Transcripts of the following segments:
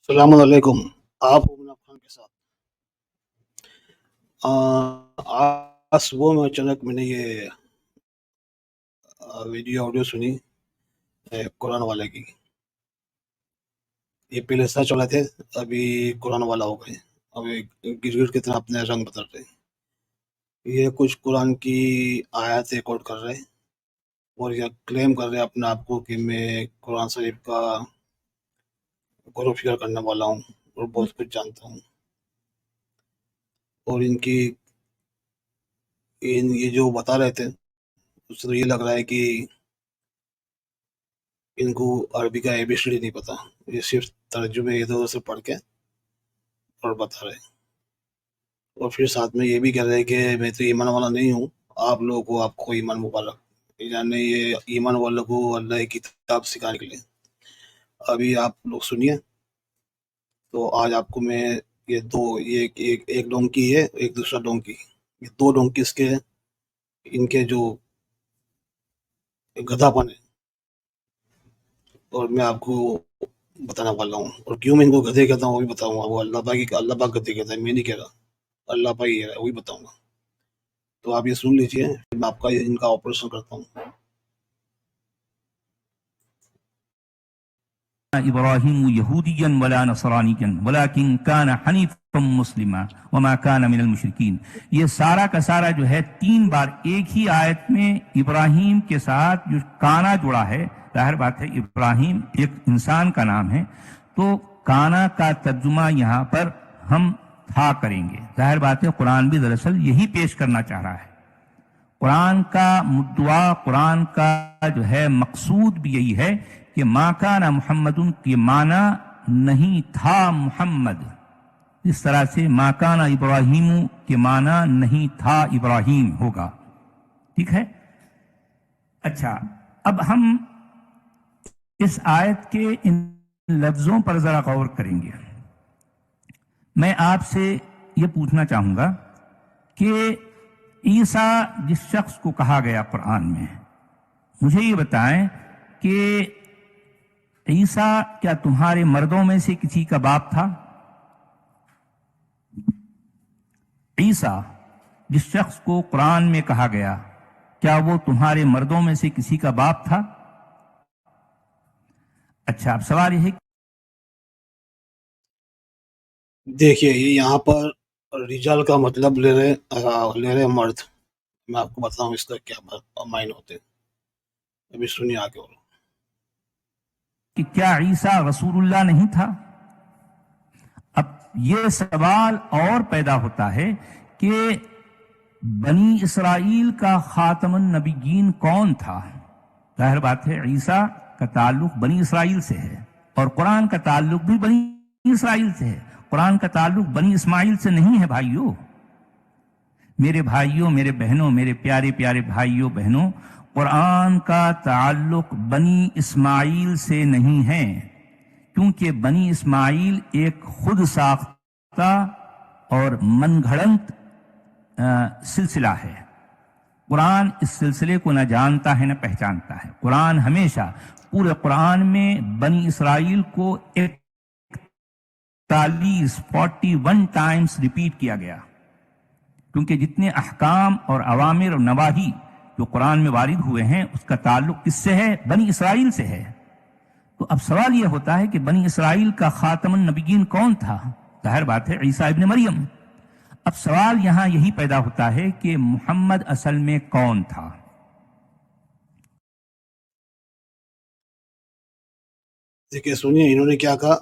السلام علیکم. آپ ہو مناب خان کے ساتھ. آج صبح میں اچانک میں نے یہ ویڈیو آڈیو سنی قرآن والے کی. یہ پہلے سچ والے تھے، ابھی قرآن والا ہو گئے. ابھی گرگٹ کی طرح اپنے رنگ بدل رہے. یہ کچھ قرآن کی آیاتیں کوٹ کر رہے اور یہ کلیم کر رہے اپنے آپ کو کہ میں قرآن شریف کا غور و فکر کرنے والا ہوں اور بہت کچھ جانتا ہوں. اور ان کی یہ جو بتا رہے تھے اس سے تو یہ لگ رہا ہے کہ ان کو عربی کا ABCD نہیں پتا. یہ صرف ترجمے ادھر ادھر سے پڑھ کے اور بتا رہے. اور پھر ساتھ میں یہ بھی کہہ رہے کہ میں تو ایمان والا نہیں ہوں، آپ کو ایمان مبارک. یعنی یہ ایمان والوں کو اللہ کی کتاب سکھانے کے لیے. ابھی آپ لوگ سنیے. تو آج آپ کو میں یہ دو، یہ ایک ڈونکی ہے، ایک دوسرا ڈونکی، یہ دو ڈونکیز کے ان کے جو گدھا پن ہے اور میں آپ کو بتانا والا ہوں. اور کیوں میں ان کو گدھے کہتا ہوں وہ بھی بتاؤں گا. وہ اللہ پاک گدھے کہتا ہے، میں نہیں کہہ رہا، اللہ پاک ہی کہہ رہا ہے، وہی بتاؤں گا. تو آپ یہ سن لیجئے، میں آپ کا ان کا آپریشن کرتا ہوں. ابراہیم یہودیا ولا نصرانیا ولکن کان حنیفا مسلما وما کان من المشرکین. یہ سارا کا سارا جو ہے 3 بار ایک ہی آیت میں ابراہیم کے ساتھ جو کانا جڑا ہے. ظاہر بات ہے ابراہیم ایک انسان کا نام ہے، تو کانا کا ترجمہ یہاں پر ہم تھا کریں گے. ظاہر بات ہے قرآن بھی دراصل یہی پیش کرنا چاہ رہا ہے. قرآن کا مدعا، قرآن کا جو ہے مقصود بھی یہی ہے کہ ما کان محمد کے معنی نہیں تھا محمد. اس طرح سے ما کان ابراہیم کے معنی نہیں تھا ابراہیم ہوگا. ٹھیک ہے. اچھا، اب ہم اس آیت کے ان لفظوں پر ذرا غور کریں گے. میں آپ سے یہ پوچھنا چاہوں گا کہ عیسیٰ جس شخص کو کہا گیا قرآن میں، مجھے یہ بتائیں کہ عیسیٰ کیا تمہارے مردوں میں سے کسی کا باپ تھا؟ عیسیٰ جس شخص کو قرآن میں کہا گیا، کیا وہ تمہارے مردوں میں سے کسی کا باپ تھا؟ اچھا، اب سوال یہ ہے، دیکھیے یہ یہاں پر رجال کا مطلب لے رہے مرد. میں آپ کو بتاؤں اس کا کیا معنی ہوتے ہیں. ابھی سنیے آگے. اور کہ کیا عیسیٰ رسول اللہ نہیں تھا؟ اب یہ سوال اور پیدا ہوتا ہے کہ بنی اسرائیل کا خاتم النبیین کون تھا؟ ظاہر بات ہے عیسیٰ کا تعلق بنی اسرائیل سے ہے، اور قرآن کا تعلق بھی بنی اسرائیل سے ہے. قرآن کا تعلق بنی اسماعیل سے نہیں ہے بھائیوں. میرے بھائیوں، میرے بہنوں، میرے پیارے پیارے بھائیوں بہنوں، قرآن کا تعلق بنی اسماعیل سے نہیں ہے، کیونکہ بنی اسماعیل ایک خود ساختہ اور من گھڑنت سلسلہ ہے. قرآن اس سلسلے کو نہ جانتا ہے نہ پہچانتا ہے. قرآن ہمیشہ پورے قرآن میں بنی اسرائیل کو 41 ٹائمز ریپیٹ کیا گیا، کیونکہ جتنے احکام اور اوامر اور نواہی جو قرآن میں وارد ہوئے ہیں اس کا تعلق کس سے ہے؟ بنی اسرائیل سے ہے. تو اب سوال یہ ہوتا ہے کہ بنی اسرائیل کا خاتم النبیین کون تھا؟ ظاہر بات ہے عیسیٰ ابن مریم. اب سوال یہاں یہی پیدا ہوتا ہے کہ محمد اصل میں کون تھا؟ دیکھیے سنیے انہوں نے کیا کہا.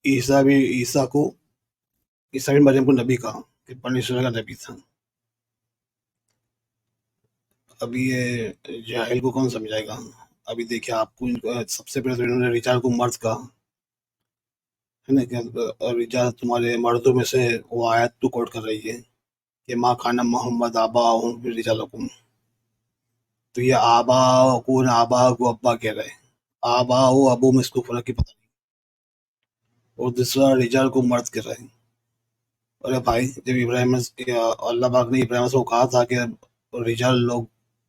عیسیٰ بن مریم کو نبی کہا کہ بنی اسرائیل کا نبی تھا. ابھی یہ جاہل کو کون سمجھائے گا. ابھی دیکھیں آپ کو سب سے پہلے تو انہوں نے رجال کو مرد کہا ہے نا، کہ رجال تمہارے مردوں میں سے وہ آیت تو کوٹ کر رہی ہے کہ ماں کھانا محمد آبا ہوں پھر رجالکم. تو یہ آبا کو ابا کہہ رہے. آبا ہو ابو میں اس کو فرق ہی پتہ نہیں. اور دوسرا رجال کو مرد کہہ رہے ہیں. ارے بھائی جب اللہ پاک نے ابراہیم سے کہا تھا کہ رجال لوگ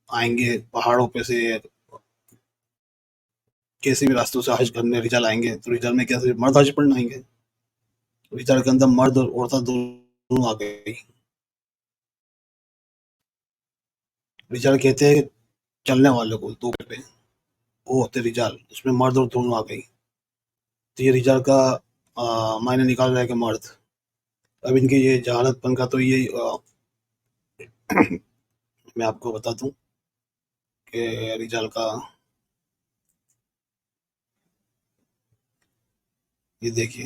آئیں گے پہاڑوں پہ سے کیسے بھی راستوں سے حج کرنے رجال آئیں گے، تو رجال میں کیا صرف مرد حج پڑھنے آئیں گے؟ رجال کے اندر مرد اور عورتیں دونوں آ گئی. رجال کہتے ہیں کہ چلنے والے کو دو پہ وہ ہوتے رجال، اس میں مرد اور دونوں آ گئی. تو یہ رجال کا معنی نکال رہا ہے کہ مرد. اب ان کے یہ جہالت پن کا تو یہ میں آپ کو بتا دوں کہ رجال کا یہ دیکھیے،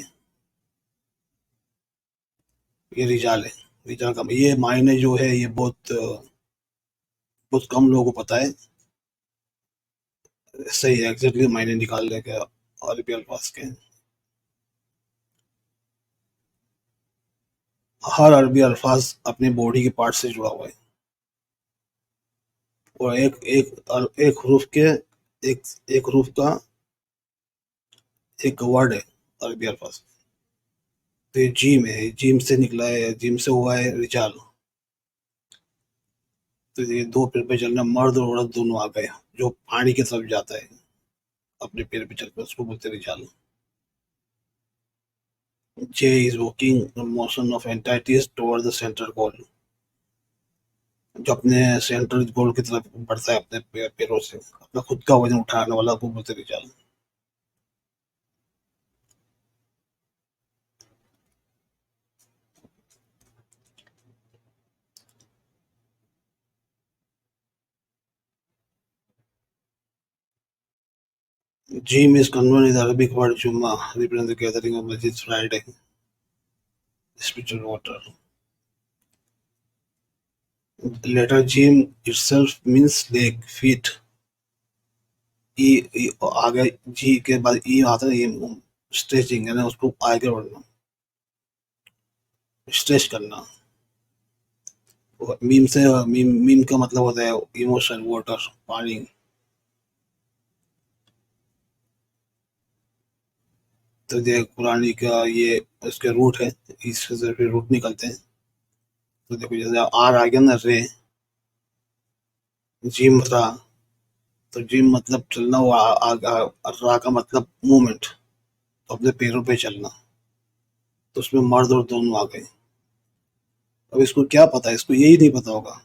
یہ رجال ہے. رجال کا یہ معنی جو ہے یہ بہت کم لوگوں کو پتا ہے. صحیح ایگزیکٹلی معنی نکال لے کے عربی الفاظ کے. ہر عربی الفاظ اپنے باڈی کے پارٹ سے جڑا ہوا ہے، اور ایک حروف کے ایک حروف کا ایک ورڈ ہے عربی الفاظ. تو یہ جیم ہے، جیم سے نکلا ہے، جیم سے ہوا ہے رجال. تو یہ دو پیر پہ چلنا، مرد اور عورت دونوں آ گئے. جو پانی کی طرف جاتا ہے اپنے پیر پہ چل کر، اس کو بولتے رجال. J is walking the motion of entities toward the central goal. جو اپنے سینٹرل گول کی طرف بڑھتا ہے اپنے پیروں سے، اپنا خود کا وزن اٹھانے والا کو بولتے رجال. Jim is converted in the Arabic word Jumma, representing the gathering of Masjid Friday, spiritual water. Letter Jim itself means leg, feet. آگے جی کے بعد ای آتا ہے، یہ اسٹریچنگ یعنی اس کو آگے بڑھنا، اسٹریچ کرنا. میم سے میم کا مطلب ہوتا ہے ایموشن، واٹر، پانی. تو یہ قرآن کا یہ اس کے روٹ ہے، اس سے پھر روٹ نکلتے ہیں. تو دیکھو جیسے آر آ گیا نا، رے، جیم را. تو جیم مطلب چلنا، را کا مطلب موومنٹ، تو اپنے پیروں پہ چلنا. تو اس میں مرد اور دونوں آ گئے. اب اس کو کیا پتا ہے؟ اس کو یہی نہیں پتا ہوگا.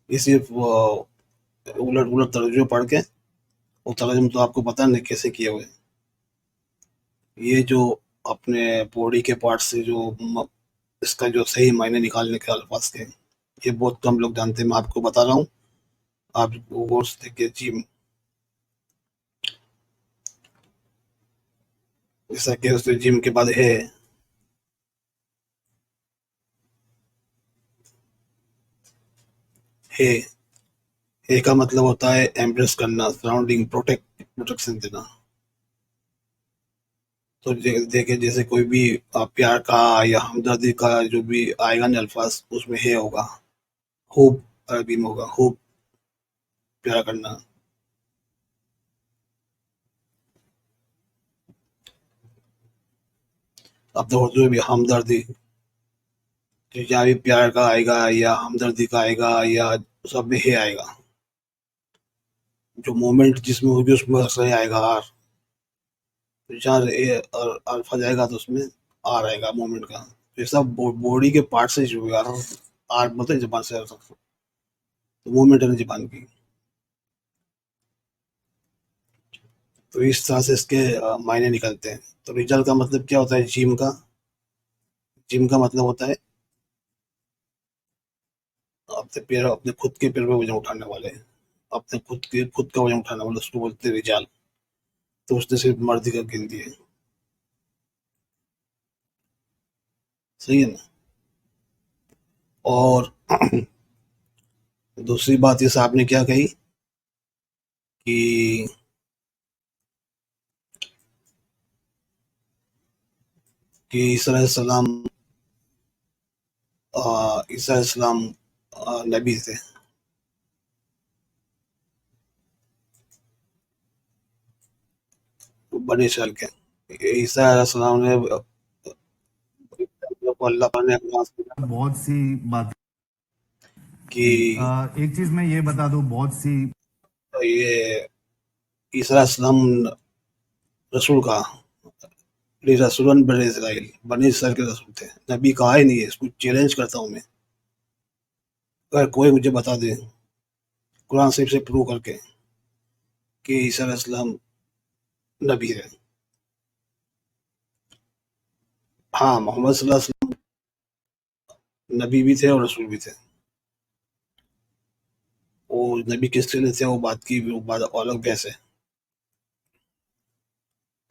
یہ صرف الٹ ترجمہ پڑھ کے، وہ ترجمہ تو آپ کو پتا نہیں کیسے کیے ہوئے. یہ جو اپنے باڈی کے پارٹ سے جو اس کا جو صحیح معنی نکالنے کے الفاظ کے، یہ بہت کم لوگ جانتے ہیں. میں آپ کو بتا رہا ہوں، آپ غور سے دیکھیے. جیم جیسا کہ اس جیم کے بعد ہے کا مطلب ہوتا ہے ایمبریس کرنا، سراؤنڈنگ، پروٹیکشن دینا. تو دیکھیں جیسے کوئی بھی پیار کا یا ہمدردی کا جو بھی آئے گا نا الفاظ، اس میں ہے ہوگا. خوب عربی میں ہوگا خوب پیار کرنا. اب تو اردو میں بھی ہمدردی، یا بھی پیار کا آئے گا یا ہمدردی کا آئے گا یا سب میں ہے آئے گا. جو مومنٹ جس میں ہوگی اس میں صحیح آئے گا آر. جہاں الفاظ آئے گا تو اس میں آر آئے گا مومنٹ کا. یہ سب باڈی کے پارٹ سے جو ہے آر مطلب زبان سے مومنٹ ہے زبان کی. تو اس طرح سے اس کے معنی نکلتے ہیں. تو رجال کا مطلب کیا ہوتا ہے؟ جیم کا مطلب ہوتا ہے اپنے خود کے پیر پہ وزن اٹھانے والے، اپنے خود کا وزن اٹھانے والے، اس کو بولتے ہیں رجال. تو اس نے صرف مردی کا گن دی ہے. صحیح ہے نا. اور دوسری بات یہ صاحب نے کیا کہی کہ عیسیٰ علیہ السلام نبی تھے. بنی اسرائیل کے عیسیٰ علیہ السلام نے اللہ نے بہت سی بات کہ ایک چیز میں یہ بتا دوں، بہت سی یہ عیسیٰ علیہ السلام رسول کا رسول بنی اسرائیل کے رسول تھے، نبی کہا ہی نہیں ہے، اس کو چیلنج کرتا ہوں میں، اگر کوئی مجھے بتا دے قرآن شریف سے پروو کر کے کہ عیسیٰ علیہ السلام نبی ہے. ہاں محمد صلی اللہ علیہ وسلم نبی بھی تھے اور رسول بھی تھے، وہ نبی کس لیے تھے وہ بات کی وہ بات الگ بحث ہے.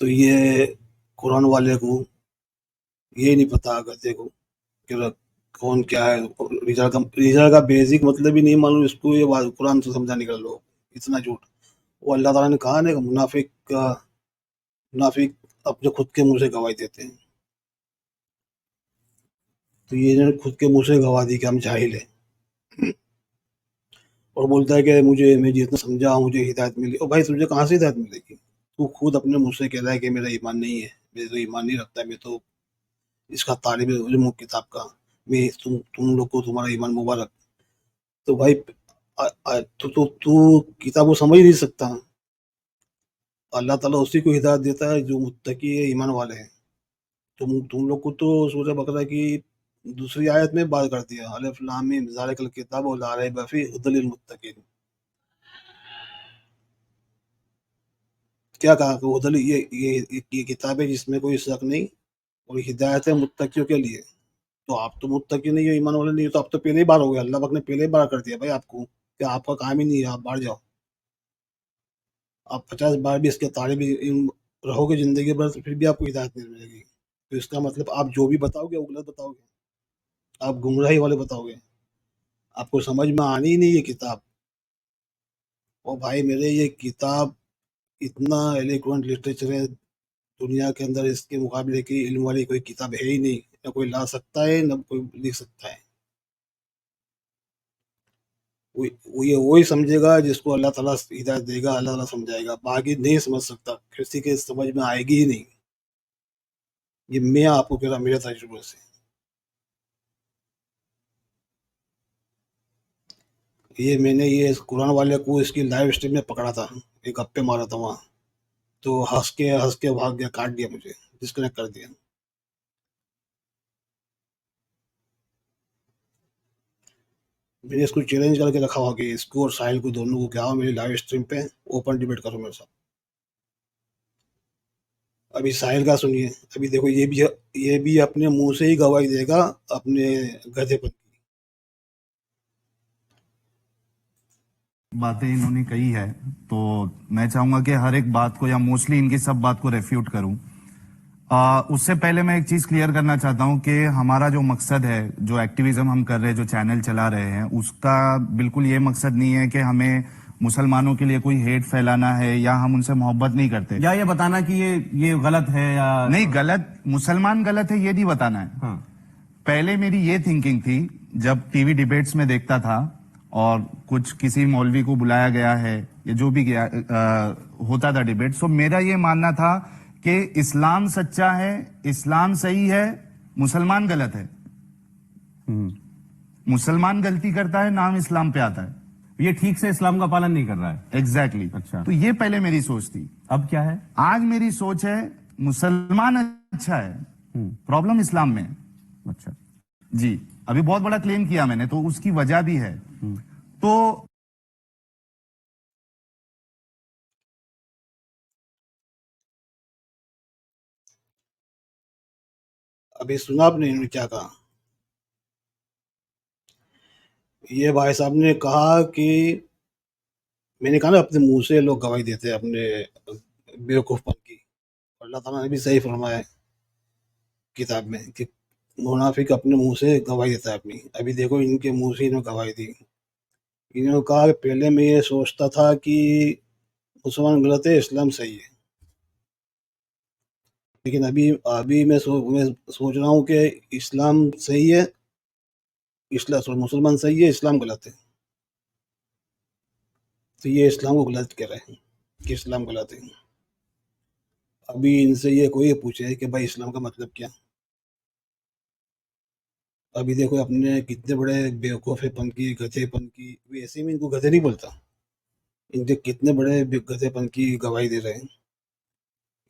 تو یہ قرآن والے کو یہ نہیں پتا کرتے کو کہ کون کیا ہے، رجال کا بیسک مطلب ہی نہیں معلوم، اس کو یہ قرآن سے سمجھا نکل لو، اتنا جھوٹ. وہ اللہ تعالیٰ نے کہا نا کہ منافق اپنے خود کے منہ سے گواہی دیتے ہیں، تو یہ انہوں نے خود کے منہ سے گواہ دی کہ ہم جاہل ہیں، اور بولتا ہے کہ میں جتنا سمجھا مجھے ہدایت ملی. اور بھائی تجھے کہاں سے ہدایت ملے گی؟ تو خود اپنے منہ سے کہہ رہا ہے کہ میرا ایمان نہیں ہے، میرے تو ایمان نہیں رکھتا ہے، میں تو اس کا طالب علم ہوں کتاب کا، میں تم لوگ کو تمہارا ایمان مبارک. تو بھائی تو کتاب کو سمجھ نہیں سکتا. اللہ تعالیٰ اسی کو ہدایت دیتا ہے جو متقی ہے، ایمان والے ہیں. تم لوگ کو تو سورہ بقرہ کی دوسری آیت میں بات کر دیا، الف لام میم ذالک الکتاب لا ریب فیہ ھدی للمتقین. کیا کہا کہ یہ کتاب ہے جس میں کوئی شک نہیں اور ہدایت ہے متقیوں کے لیے. تو آپ تو متقی نہیں ہو، ایمان والے نہیں ہو، تو آپ تو پہلے ہی بار ہو گئے. اللہ پاک نے پہلے ہی بار کر دیا بھائی آپ کو کہ آپ کا کام ہی نہیں ہے، آپ باہر جاؤ. آپ 50 بار بھی اس کے طالب علم رہو گے زندگی بھر تو پھر بھی آپ کو ہدایت نہیں ملے گی. تو اس کا مطلب آپ جو بھی بتاؤ گے وہ غلط بتاؤ گے، آپ گمراہی والے بتاؤ گے، آپ کو سمجھ میں آنی ہی نہیں یہ کتاب. اور بھائی میرے یہ کتاب اتنا ایلیکوینٹ لٹریچر ہے دنیا کے اندر، اس کے مقابلے کی علم والی کوئی کتاب ہے ہی نہیں، نہ کوئی لا سکتا ہے نہ کوئی لکھ سکتا ہے. یہ وہی سمجھے گا جس کو اللہ تعالیٰ ہدایت دے گا، اللہ تعالیٰ سمجھائے گا، باقی نہیں سمجھ سکتا، کسی کے سمجھ میں آئے گی ہی نہیں. یہ میں آپ کو کہہ رہا میرے تجربے سے. یہ میں نے یہ قرآن والے کو اس کی لائیو اسٹریم میں پکڑا تھا، ایک گپے مارا تھا وہاں، تو ہنس کے بھاگ گیا، کاٹ دیا مجھے، ڈسکنیکٹ کر دیا. میں نے اس کو چیلنج کر کے رکھا ہوا کہ اس کو اور ساحل کو دونوں کو کیا ہو میری لائیو اسٹریم پہ اوپن ڈیبیٹ کرو میرے ساتھ. ابھی ساحل کا سنیے، ابھی دیکھو یہ بھی اپنے منہ سے ہی گواہی دے گا اپنے گدھے پر. باتیں انہوں نے کہی ہے تو میں چاہوں گا کہ ہر ایک بات کو یا موسٹلی ان کی سب بات کو ریفیوٹ کروں. اس سے پہلے میں ایک چیز کلیئر کرنا چاہتا ہوں کہ ہمارا جو مقصد ہے، جو ایکٹیویزم ہم کر رہے ہیں، جو چینل چلا رہے ہیں، اس کا بالکل یہ مقصد نہیں ہے کہ ہمیں مسلمانوں کے لیے کوئی ہیٹ پھیلانا ہے یا ہم ان سے محبت نہیں کرتے، یا یہ بتانا کہ یہ غلط ہے یا نہیں. غلط مسلمان غلط ہے یہ نہیں بتانا ہے. ہاں پہلے میری یہ تھنکنگ تھی جب ٹی وی ڈیبیٹس میں دیکھتا تھا اور کچھ کسی مولوی کو بلایا گیا ہے یا جو بھی گیا ہوتا تھا ڈیبیٹ، سو میرا یہ ماننا تھا کہ اسلام سچا ہے، اسلام صحیح ہے، مسلمان غلط ہے. مسلمان غلطی کرتا ہے، نام اسلام پہ آتا ہے. یہ ٹھیک سے اسلام کا پالن نہیں کر رہا ہے. ایگزیکٹلی. اچھا. تو یہ پہلے میری سوچ تھی. اب کیا ہے؟ آج میری سوچ ہے مسلمان اچھا ہے، پرابلم اسلام میں ہے. اچھا جی ابھی بہت بڑا کلیم کیا میں نے، تو اس کی وجہ بھی ہے. تو ابھی سنا آپ نے انہوں نے کیا کہا؟ یہ بھائی صاحب نے کہا کہ میں نے کہا نا اپنے منہ سے لوگ گواہی دیتے ہیں اپنے بیوقوف پن کی. اللہ تعالیٰ نے بھی صحیح فرمایا ہے کتاب میں کہ منافق اپنے منہ سے گواہی دیتا ہے اپنی. ابھی دیکھو ان کے منہ سے انہوں نے گواہی دی. انہوں نے کہا کہ پہلے میں یہ سوچتا تھا کہ مسلمان غلط ہے، اسلام صحیح ہے، لیکن ابھی میں سوچ رہا ہوں کہ اسلام صحیح ہے، مسلمان صحیح ہے، اسلام غلط ہے. تو یہ اسلام کو غلط کہہ رہے ہیں کہ اسلام غلط ہے. ابھی ان سے یہ کوئی پوچھے کہ بھائی اسلام کا مطلب کیا. ابھی دیکھو اپنے کتنے بڑے بیوقوف پن کی، گدھے پن کی، ویسے میں ان کو گدھے نہیں بولتا. ان کے کتنے بڑے گدھے پن کی گواہی دے رہے ہیں.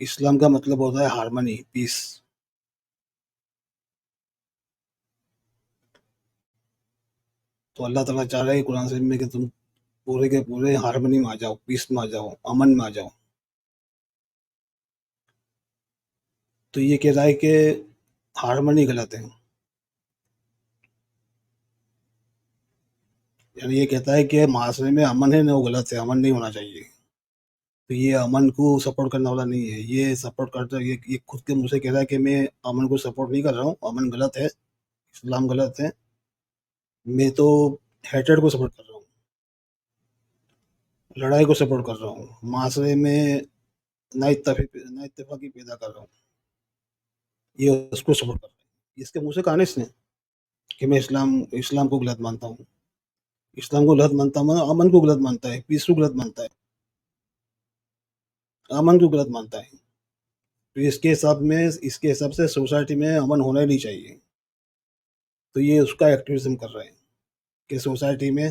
اسلام کا مطلب ہوتا ہے ہارمنی، پیس. تو اللہ تعالیٰ چاہ رہا ہے قرآن شریف میں کہ تم پورے کے پورے ہارمنی میں آ جاؤ، پیس میں آ جاؤ، امن میں آ جاؤ. تو یہ کہہ رہا ہے کہ ہارمنی غلط ہے، یعنی یہ کہتا ہے کہ معاشرے میں امن ہے نہ، وہ غلط ہے، امن نہیں ہونا چاہیے. تو یہ امن کو سپورٹ کرنے والا نہیں ہے، یہ سپورٹ کرتا ہے، یہ خود کے منہ سے کہہ رہا ہے کہ میں امن کو سپورٹ نہیں کر رہا ہوں، امن غلط ہے، اسلام غلط ہے، میں تو ہیٹریڈ کو سپورٹ کر رہا ہوں، لڑائی کو سپورٹ کر رہا ہوں، معاشرے میں نہ اتفاقی پیدا کر رہا ہوں. یہ اس کو سپورٹ کر رہا ہے، اس کے منہ سے کہا اس نے کہ میں اسلام کو غلط مانتا ہوں. اسلام کو غلط مانتا ہوں، امن کو غلط مانتا ہے، پیس کو غلط مانتا ہے، امن کو غلط مانتا ہے. تو اس کے حساب سے سوسائٹی میں امن ہونا ہی نہیں چاہیے. تو یہ اس کا ایکٹیویزم کر رہے ہیں کہ سوسائٹی میں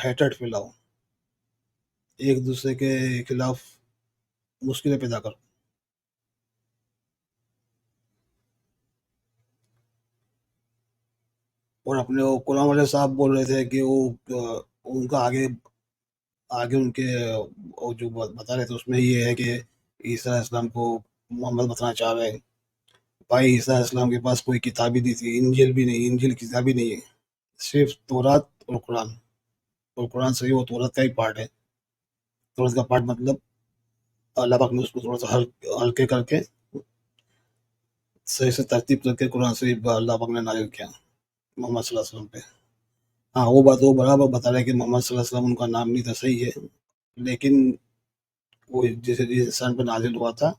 ہیٹریڈ پھیلاؤ، ایک دوسرے کے خلاف مشکلیں پیدا کرو. اور اپنے وہ قرآن والے صاحب بول رہے تھے کہ وہ ان کا آگے ان کے وہ جو بتا رہے تھے اس میں یہ ہے کہ عیسیٰ علیہ السلام کو محمد بتانا چاہ رہے ہیں. بھائی عیسیٰ علیہ السلام کے پاس کوئی کتاب ہی نہیں تھی، انجیل بھی نہیں، انجیل کتاب ہی نہیں ہے، صرف تورات اور قرآن. اور قرآن صحیح وہ تورات کا ہی پارٹ ہے. تورات کا پارٹ مطلب اللہ پاک نے اس کو تھوڑا سا ہلکے کر کے صحیح سے ترتیب کر کے قرآن شریف اللہ پاک نے نازل کیا محمد صلی اللہ علیہ وسلم پہ. ہاں وہ بات وہ برابر بتا رہے کہ محمد صلی اللہ علیہ وسلم ان کا نام نہیں تھا، صحیح ہے، لیکن وہ جس انسان پہ نازل ہوا تھا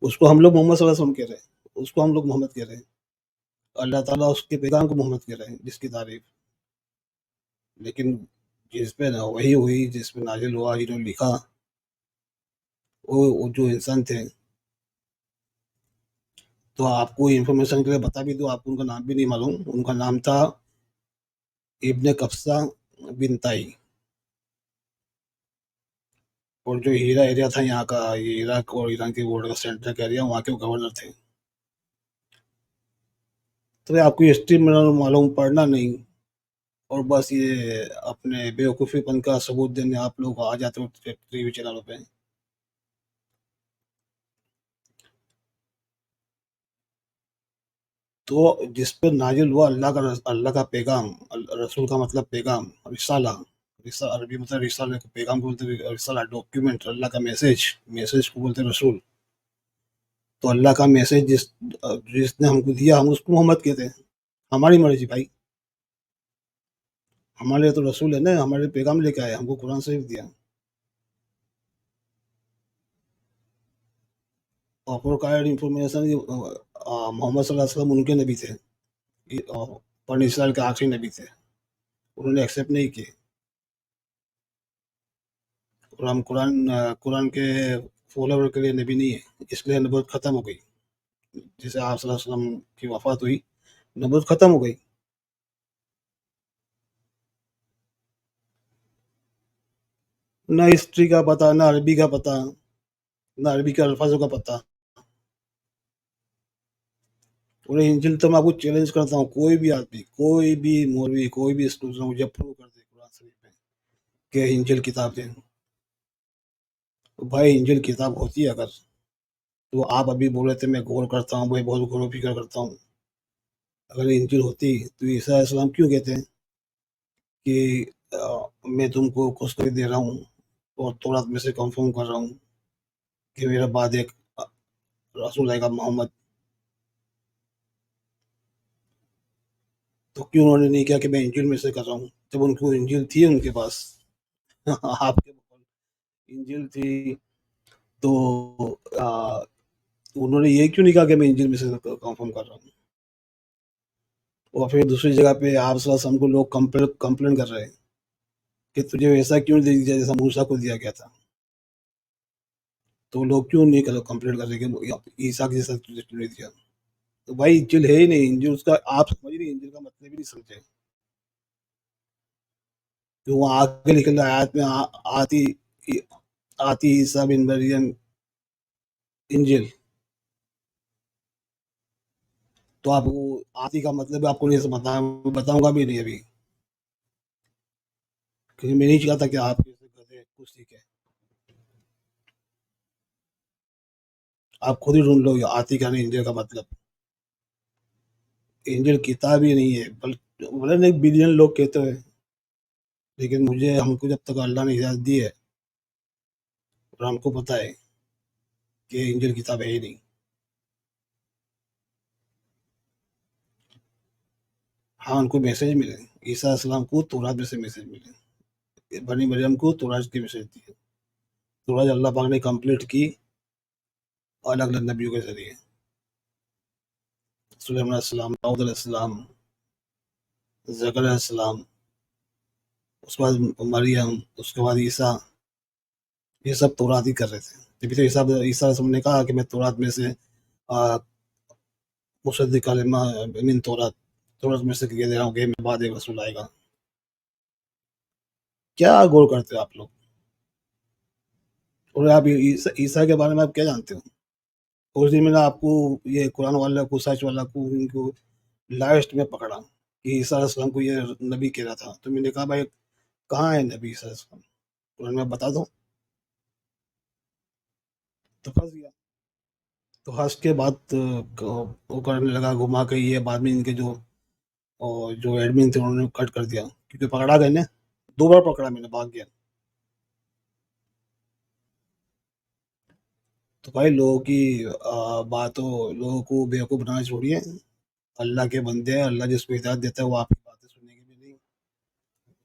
اس کو ہم لوگ محمد صلی اللہ علیہ وسلم کہہ رہے ہیں، اس کو ہم لوگ محمد کہہ رہے ہیں. اللہ تعالیٰ اس کے پیغام کو محمد کہہ رہے ہیں، جس کی تعریف. لیکن جس پہ وہی ہوئی، جس پہ نازل ہوا، جنہوں نے لکھا، وہ جو انسان تھے. تو آپ کو انفارمیشن کے لیے بتا بھی دو، آپ کو ان کا نام بھی نہیں معلوم. ان کا نام تھا ابن قبصہ بن تائی. اور جو ہیرا ایریا تھا یہاں کا، یہ عراق اور ایران کے بورڈر کا سینٹر کا ایریا، وہاں کے وہ گورنر تھے. تو آپ کو ہسٹری معلوم پڑھنا نہیں، اور بس یہ اپنے بیوقوفی پن کا ثبوت دینے آپ لوگ آ جاتے ہو ٹی وی چینلوں پہ. تو جس پہ نازل ہوا اللہ کا پیغام، رسول کا مطلب پیغام، رسالہ. عربی مطلب رسالہ، پیغام کو بولتے ہیں رسالہ، ڈاکیومنٹ، اللہ کا میسج کو بولتے ہیں رسول. تو اللہ کا میسج جس نے ہم کو دیا، ہم اس کو محمد کہتے ہیں. ہماری مرضی بھائی، ہمارے تو رسول ہے نا، ہمارے پیغام لے کے آئے، ہم کو قرآن شریف دیا. اور پروکائڈ انفارمیشن محمد صلی اللہ علیہ وسلم ان کے نبی تھے، بنی اسرائیل کے آخری نبی تھے، انہوں نے ایکسیپٹ نہیں کیے. اور ہم قرآن کے فالوور کے لیے نبی نہیں ہے، اس لیے نبوت ختم ہو گئی. جیسے آپ صلی اللہ علیہ وسلم کی وفات ہوئی، نبوت ختم ہو گئی. نہ ہسٹری کا پتہ، نہ عربی کا پتہ، نہ عربی کے الفاظوں کا پتہ. اور انجیل تو میں آپ کو چیلنج کرتا ہوں، کوئی بھی آدمی، کوئی بھی مولوی، کوئی بھی اسٹوڈنٹ مجھے پروو کر دے قرآن شریف میں کہ انجیل کتاب ہے. بھائی انجیل کتاب ہوتی ہے اگر، تو آپ ابھی بول رہے تھے میں غور کرتا ہوں، بھائی بہت غور و فکر کرتا ہوں. اگر انجیل ہوتی تو عیسیٰ علیہ السلام کیوں کہتے ہیں کہ میں تم کو خوشخبری دے رہا ہوں اور تورات میں سے کنفرم کر رہا ہوں کہ میرا بعد ایک رسول آئے گا محمد. تو کیوں انہوں نے نہیں کیا کہ میں انجیل میں سے کر رہا ہوں، جب ان کو انجیل تھی ان کے پاس. آپ کے پاس انجیل تھی تو انہوں نے یہ کیوں نہیں کہا کہ میں انجیل میں سے کنفرم کر رہا ہوں. اور پھر دوسری جگہ پہ آپ صلی اللہ علیہ وسلم کو لوگ کمپلین کر رہے ہیں کہ تجھے ویسا کیوں دے دیا جیسا موسیٰ کو دیا گیا تھا. تو لوگ کیوں نہیں کمپلین کر رہے کہ عیسیٰ کے جیسا تجھے کیوں نہیں دیا. تو بھائی انجیل ہے ہی نہیں، انجیل اس کا آپ سمجھ نہیں، انجیل کا مطلب ہی نہیں سمجھے. کہ وہ آگے لکھ رہا آیات میں آتی عیسیٰ بن مریم انجل، تو آپ کو آتی کا مطلب آپ کو نہیں بتاؤں گا بھی نہیں ابھی، کیونکہ میں نہیں چاہتا کہ آپ گدھے کچھ سیکھیں. آپ خود ہی ڈھونڈ لو یہ آتی کا نہیں انجل کا مطلب. انجل کتاب ہی نہیں ہے، بلکہ 1 بلین لوگ کہتے ہیں، لیکن ہم کو جب تک اللہ نے ہدایت دی ہے اور ہم کو پتا ہے کہ انجل کتاب ہے ہی نہیں. ہاں ان کو میسج ملے، عیسیٰ علیہ السلام کو تورات میں سے میسج ملے، بنی مریم کو تورات کی میسج دی ہے. تورات اللہ پاک نے کمپلیٹ کی الگ الگ نبیوں کے ذریعے، سلیمان علیہ السلام، داؤد علیہ السلام، زکریا علیہ السلام، اس کے بعد مریم، اس کے بعد عیسیٰ، یہ سب تورات ہی کر رہے تھے. جبھی تو عیسیٰ علیہ السلام نے کہا کہ میں تورات میں سے مصدق کلمہ من تورات میں سے کہہ دے رہا ہوں کہ میں بعد ایک رسول آئے گا. کیا غور کرتے ہو آپ لوگ؟ اور آپ عیسیٰ کے بارے میں آپ کیا جانتے ہو؟ اس دن میں نے آپ کو یہ قرآن والا کو سچ والا کو ان کو لاسٹ میں پکڑا کہ عیسیٰ علیہ السلام کو یہ نبی کہہ رہا تھا، تو میں نے کہا بھائی کہاں ہے نبی عیسیٰ علیہ السلام؟ قرآن میں بتا دو. تو پھنس گیا. تو حج کے بعد وہ کرنے لگا گھما کے، یہ بعد میں ان کے جو ایڈمن تھے انہوں نے کٹ کر دیا، کیونکہ پکڑا گئے نا، 2 بار پکڑا میں نے، بھاگ گیا. تو بھائی لوگوں کی باتوں، لوگوں کو بیوقوف بنانا چھوڑیے. اللہ کے بندے ہیں، اللہ جس کو ہدایت دیتا ہے وہ آپ کی باتیں سنیں گے بھی نہیں،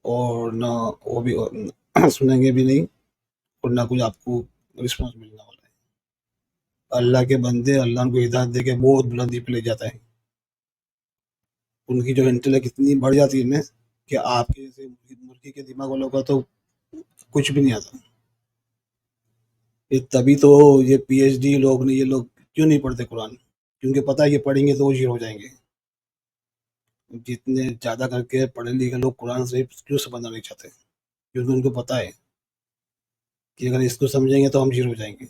اور نہ وہ بھی سنیں گے بھی نہیں، اور نہ کچھ آپ کو رسپانس ملنے والا ہے. اللہ کے بندے اللہ ان کو ہدایت دے کے بہت بلندی پہ لے جاتا ہے. ان کی جو انٹلیکٹ اتنی بڑھ جاتی ہے نا کہ آپ کے جیسے مرغی کے دماغ والوں کا تو کچھ بھی نہیں آتا. تبھی تو یہ پی ایچ ڈی لوگ نے، یہ لوگ کیوں نہیں پڑھتے قرآن؟ کیونکہ پتہ ہے کہ پڑھیں گے تو وہ شیر ہو جائیں گے. جتنے زیادہ کر کے پڑھے لکھے لوگ قرآن سے کیوں سمجھنا نہیں چاہتے؟ کیونکہ ان کو پتہ ہے کہ اگر اس کو سمجھیں گے تو ہم شیر ہو جائیں گے.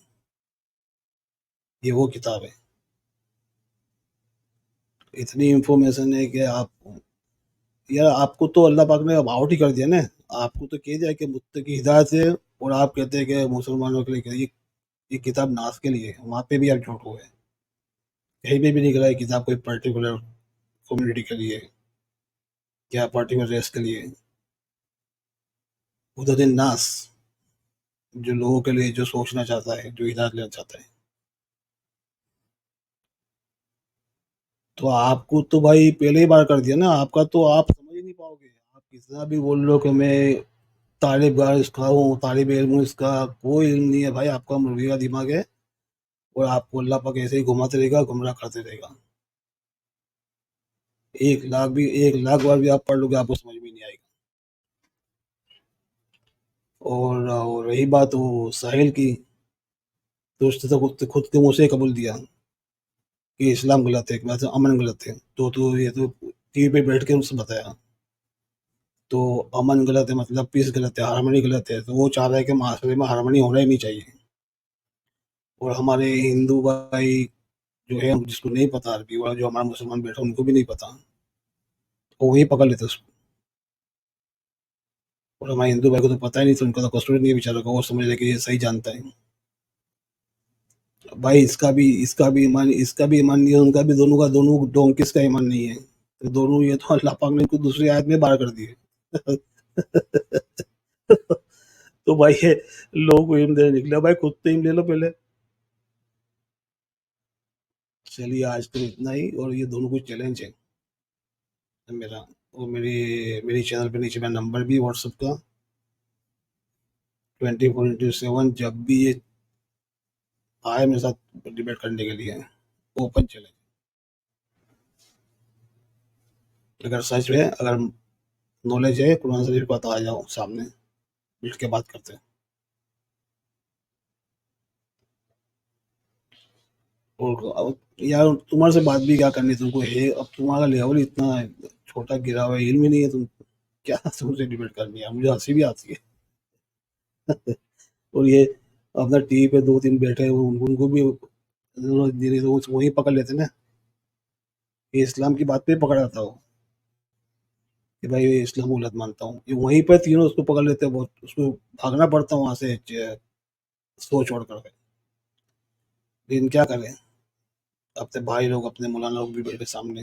یہ وہ کتاب ہے، اتنی انفارمیشن ہے کہ آپ کو تو اللہ پاک نے اب آؤٹ ہی کر دیا نا. آپ کو تو کہہ دیا کہ متقی ہدایت ہے، اور آپ کہتے ہیں کہ مسلمانوں کے لیے یہ کتاب ناس کے لیے. وہاں پہ بھی آپ جھوٹ ہوئے، کہیں پہ بھی نہیں کہا یہ کتاب کوئی پرٹیکولر کمیونٹی کے لیے یا پرٹیکولر ریس کے لیے. ہدی الناس، جو لوگوں کے لیے جو سوچنا چاہتا ہے، جو ہدایت لینا چاہتا ہے. تو آپ کو تو بھائی پہلے ہی بار کر دیا نا. آپ کا تو آپ سمجھ ہی نہیں پاؤ گے. آپ کتنا بھی بول لو کہ میں طالب اس کا ہوں، طالب علم ہوں، اس کا کوئی علم نہیں ہے بھائی. آپ کا مرغی کا دماغ ہے، اور آپ کو اللہ پاک ایسے ہی گھماتے رہے گا، گمراہ کرتے رہے گا. 1 لاکھ بار بھی آپ پڑھ لو گے، آپ کو سمجھ میں نہیں آئے گا. اور رہی بات وہ ساحل کی، تو اس نے تو خود کے منہ سے قبول دیا کہ اسلام غلط ہے، کہ امن غلط ہے. تو یہ تو ٹی وی پہ بیٹھ کے ان سے بتایا، تو امن غلط ہے مطلب پیس غلط ہے، ہارمنی غلط ہے. تو وہ چاہ رہا ہے کہ معاشرے میں ہارمنی ہونا ہی نہیں چاہیے. اور ہمارے ہندو بھائی جو ہے، جس کو نہیں پتا عربی، اور جو ہمارا مسلمان بیٹھا ان کو بھی نہیں پتا، وہ وہی پکڑ لیتے اس کو. اور ہمارے ہندو بھائی کو تو پتہ ہی نہیں تھا، ان کا تو کسٹوڈی نہیں ہے بیچارہ کو، وہ سمجھ رہے کہ یہ صحیح جانتا ہے. بھائی اس کا بھی ایمان نہیں ہے، ان کا بھی دونوں کس کا ایمان نہیں ہے. تو دونوں یہ تو اللہ پاک نے کو دوسری آیت میں باہر کر دیے. تو بھائی یہ لوگوں کو علم دینے نکلا، بھائی خود تو علم لے لو پہلے. چلیے آج تو اتنا ہی. اور یہ دونوں کو چیلنج ہے میرا، اور میری چینل پہ نیچے میرا نمبر بھی واٹس ایپ کا 24/7، جب بھی یہ آئے میرے ساتھ ڈیبیٹ کرنے کے لیے اوپن چیلنج. اگر سچ ہے، اگر نالج ہے قرآن شریف کو، آ جاؤ سامنے، مل کے بات کرتے ہیں. اور یار تمہارے سے بات بھی کیا کرنی، تم کو ہے اب تمہارا لیول اتنا چھوٹا گرا ہوا ہے، علم ہی نہیں ہے تم کو. کیا تم سے ڈیبیٹ کرنی ہے؟ مجھے ہنسی بھی آتی ہے اور یہ اپنا ٹی وی پہ 2-3 بیٹھے ان کو بھی وہی پکڑ لیتے نا، یہ اسلام کی بات پہ پکڑ آتا ہو کہ بھائی یہ اسلام کو غلط مانتا ہوں، یہ وہیں پہ تینوں اس کو پکڑ لیتے ہیں، بہت اس کو بھاگنا پڑتا وہاں سے سوچ چھوڑ کر کے. لیکن کیا کریں، اپنے بھائی لوگ اپنے مولانا لوگ بھی بیٹھے سامنے،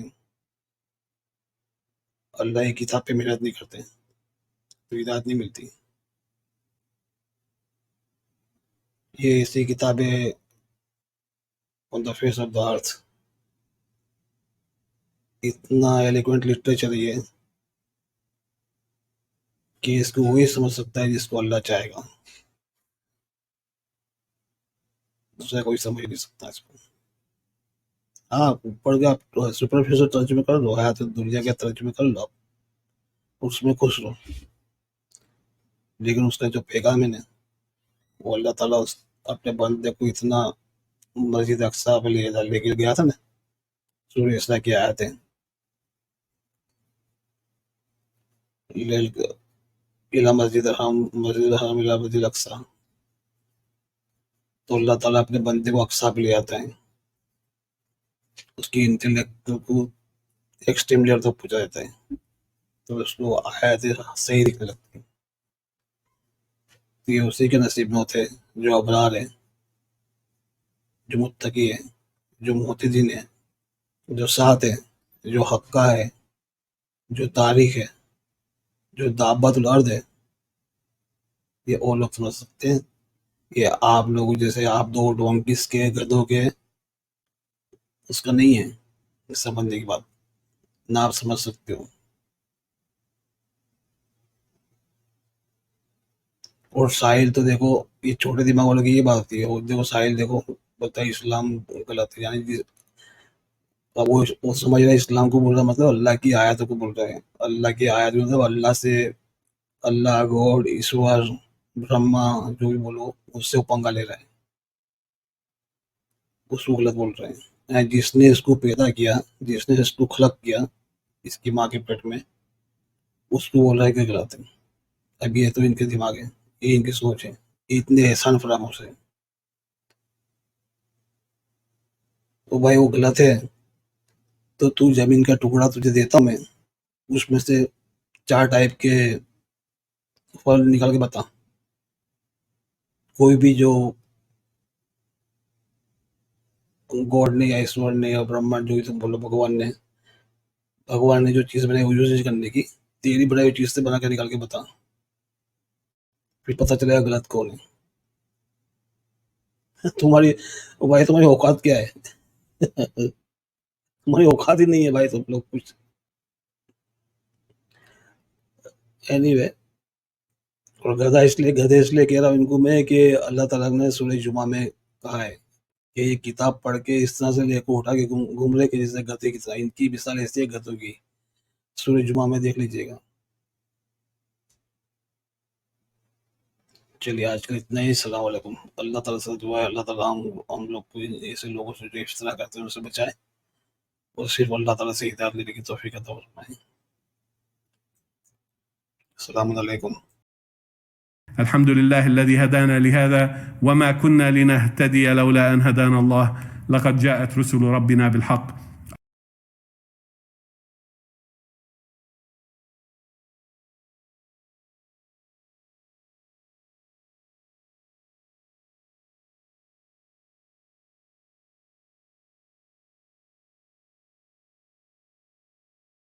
اللہ کی کتاب پہ محنت نہیں کرتے تو ہدایت نہیں ملتی. یہ ایسی کتابیں آن دا فیس آف دا ارتھ، اتنا ایلیکوینٹ لٹریچر یہ کہ اس کو وہی سمجھ سکتا ہے جس کو اللہ چاہے گا، دوسرا کوئی سمجھ نہیں سکتا اس کو. ہاں پڑھ کے آپ سپرفیشل ترجمے کر لو، حیات دنیا کے ترجمے کر لو، آپ اس میں خوش رہو، لیکن اس کا جو پیغام ہے نا وہ اللہ تعالیٰ اپنے بندے کو اتنا مسجد اقصیٰ پہ لے کے گیا تھا نا، سورہ اسراء کی آیت ہے، الى مسجد الحرام الى مسجد الاقصیٰ، تو اللہ تعالیٰ اپنے بندے کو اقصیٰ پہ لے آتا ہے، اس کی انٹلیکٹ کو ایکسٹریم لیئر تک پہنچا دیتا ہے، تو اس کو آیت صحیح دکھنے لگتی ہے. یہ اسی کے نصیب میں ہوتے ہیں جو ابرار ہیں، جو متقی ہیں، جو محتدین ہیں، جو ساتھ ہیں، جو حقہ ہے، جو تاریخ ہے، جو دابت الارض ہے. یہ اور لوگ سمجھ سکتے ہیں، یہ آپ لوگ جیسے آپ دو ڈونکیز کے گدھوں کے اس کا نہیں ہے اس سمجھنے کی بات، نہ آپ سمجھ سکتے ہو. اور ساحل تو دیکھو، یہ چھوٹے دماغ والوں کی یہ بات ہوتی ہے، اور دیکھو ساحل دیکھو بولتا ہے اسلام غلط ہے، یعنی اب وہ سمجھ رہے اسلام کو بول رہا مطلب اللہ کی آیتوں کو بول رہے ہیں. اللہ کی آیت مطلب اللہ سے، اللہ گوڈ ایشور برہما جو بھی بولو اس سے وہ پنگا لے رہا ہے، اس کو غلط بول رہے ہیں. جس نے اس کو پیدا کیا، جس نے اس کو خلق کیا اس کی ماں کے پیٹ میں، اس کو بول رہا ہے کہ غلط ہے. اب یہ تو ان کے دماغ ہے، یہ ان کی سوچ ہے، اتنے احسان فراموش ہے. تو بھائی وہ غلط ہے تو زمین کا ٹکڑا تجھے دیتا ہوں میں، اس میں سے 4 ٹائپ کے پھل نکال کے بتا، کوئی بھی جو گاڈ نے یا ایشور نے یا برہما جو بھی تم بولو، بھگوان نے جو چیز بنائی وہ یوز کرنے کی، تیری بنائی ہوئی چیز سے بنا کے نکال کے بتا، پھر پتہ چلے گا غلط کون ہے. تمہاری بھائی تمہاری اوقات کیا ہے؟ تمہاری اوقات ہی نہیں ہے بھائی، تم لوگ کچھ. اینی وے، اور گدھے اس لیے کہہ رہا ہوں ان کو میں کہ اللہ تعالیٰ نے سورہ جمعہ میں کہا ہے کہ یہ کتاب پڑھ کے اس طرح سے لے کو اٹھا کے گھوم رہے کہ جیسے گدھے کی طرح. ان کی مثال ایسی ہے گدھوں کی، سورہ جمعہ میں دیکھ لیجیے گا. چلیے آج کا اتنا ہی. السلام علیکم. اللہ تعالیٰ سے دعا ہے اللہ تعالیٰ ہم لوگ کو ایسے لوگوں سے جو افطرا کرتے ہیں ان سے بچائے، اور صرف اللہ تعالیٰ سے ہدایت لینے کی توفیق عطا فرمائے. السلام علیکم. الحمد لله الذي هدانا لهذا وما كنا لنهتدي لولا أن هدانا الله لقد جاءت رسل ربنا بالحق